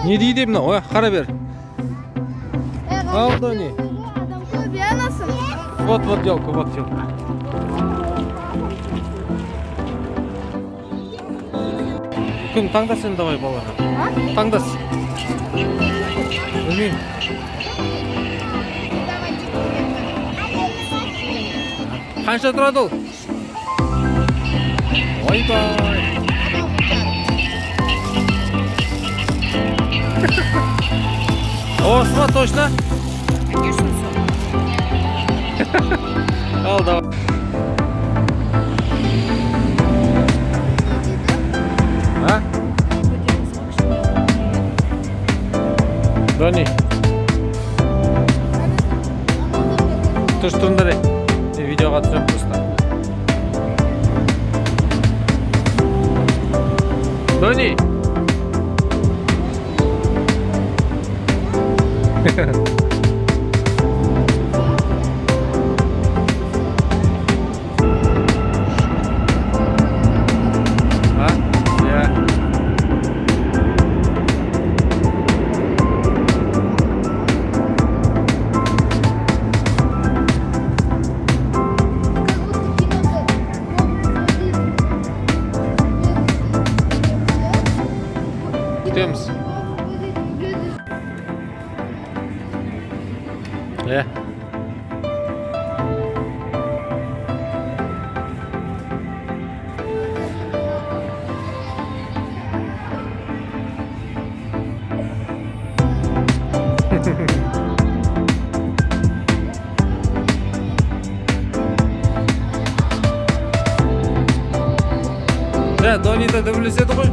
Не дейді мынау? Ой, қара бер. Ал, Дони. Вот елка, вот елка. Күн таңдасын давай балаға. Таңдас. Білмеймін. Қанша тұрады ол? Ойбай. О, смотри, точно? Al da. Ha? Doni. Tursunlar. Videoga tushib tursa. Doni. Gidiyoruz. Ya. Ya Doni'da dövülseydi koy.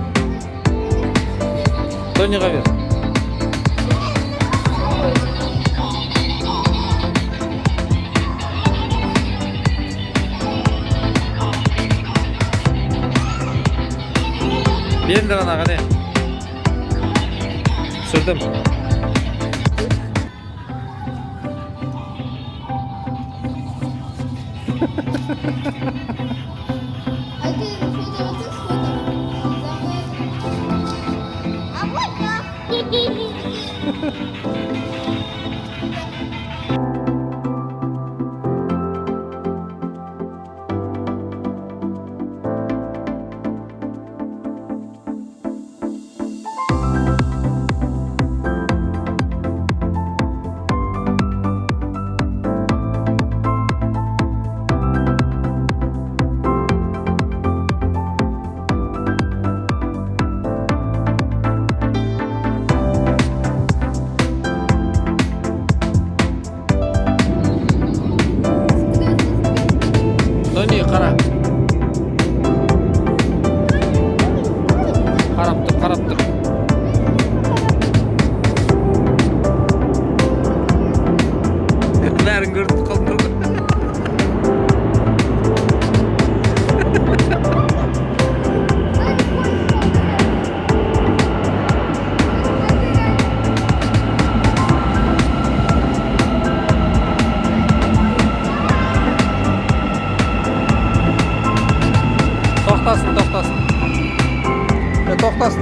Doni'ga ver. Ben de bana hadi. Sürdüm. Doni qara. Qarab tur. Bärin görüp qaldım.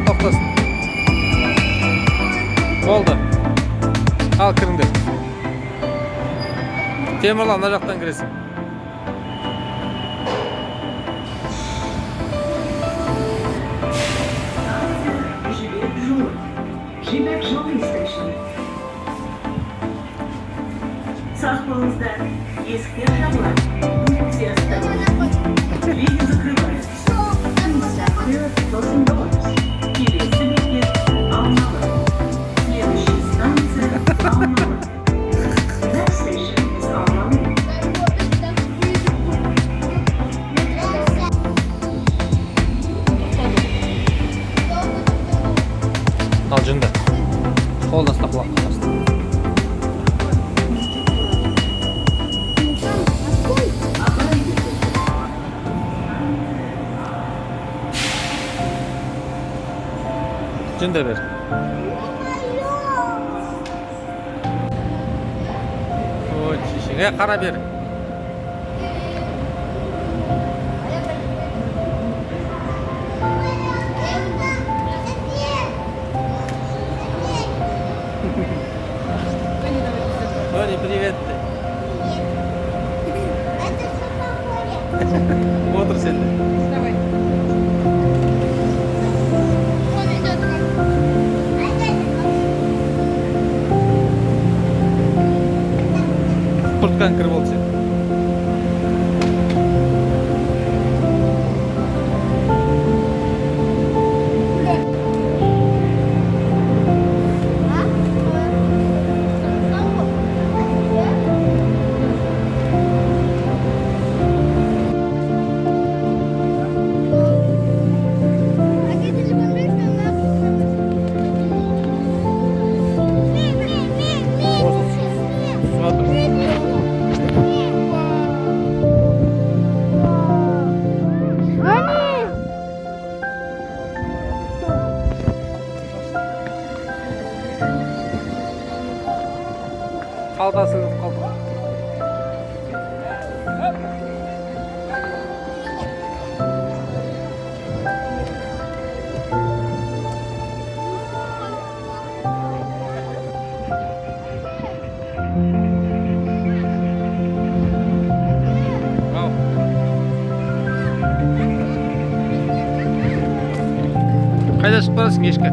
Toxtasın. Oldu. Al kırındı. Temurlan ана жақтан кіресің. Sağ kolunuzda eski yaşamlar. Video закрывается. Closing doors. Келесі бекет Алмалы. Следующая станция Алмалы. Next station is Алмалы. Al жынды. Қолын ұстап құлаққа басты. Жынды бер. Ой, шешеге қара бер. Ани, привет. Это что такое? Отыр сен де. Давай. Он идет Құртқан кір болды сен. Қалтасы қалды. Ау. Қайда шығып барасың кешкі?